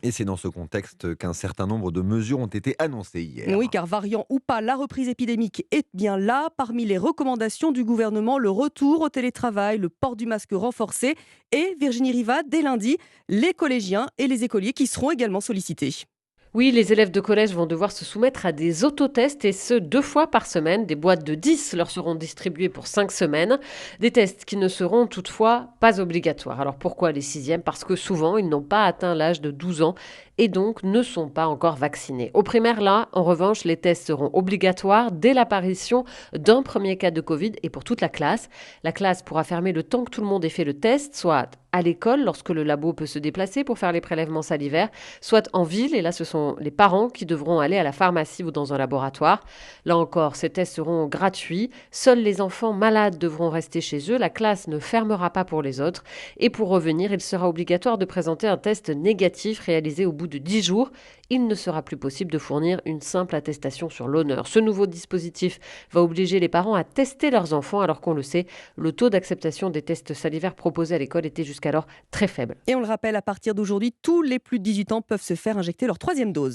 Et c'est dans ce contexte qu'un certain nombre de mesures ont été annoncées Oui, hier. car variant ou pas, la reprise épidémique est bien là. Parmi les recommandations du gouvernement, le retour au télétravail, le port du masque renforcé et Virginie Riva, dès lundi, les collégiens et les écoliers qui seront également sollicités. Oui, les élèves de collège vont devoir se soumettre à des autotests et ce, 2 fois par semaine. Des boîtes de 10 leur seront distribuées pour 5 semaines. Des tests qui ne seront toutefois pas obligatoires. Alors pourquoi les sixièmes? Parce que souvent, ils n'ont pas atteint l'âge de 12 ans et donc ne sont pas encore vaccinés. Au primaire, là, en revanche, les tests seront obligatoires dès l'apparition d'un premier cas de Covid et pour toute la classe. La classe pourra fermer le temps que tout le monde ait fait le test, soit à l'école, lorsque le labo peut se déplacer pour faire les prélèvements salivaires, soit en ville, et là ce sont les parents qui devront aller à la pharmacie ou dans un laboratoire. Là encore, ces tests seront gratuits, seuls les enfants malades devront rester chez eux, la classe ne fermera pas pour les autres, et pour revenir, il sera obligatoire de présenter un test négatif réalisé au bout de 10 jours. Il ne sera plus possible de fournir une simple attestation sur l'honneur. Ce nouveau dispositif va obliger les parents à tester leurs enfants, alors qu'on le sait, le taux d'acceptation des tests salivaires proposés à l'école était jusqu'alors très faible. Et on le rappelle, à partir d'aujourd'hui, tous les plus de 18 ans peuvent se faire injecter leur troisième dose.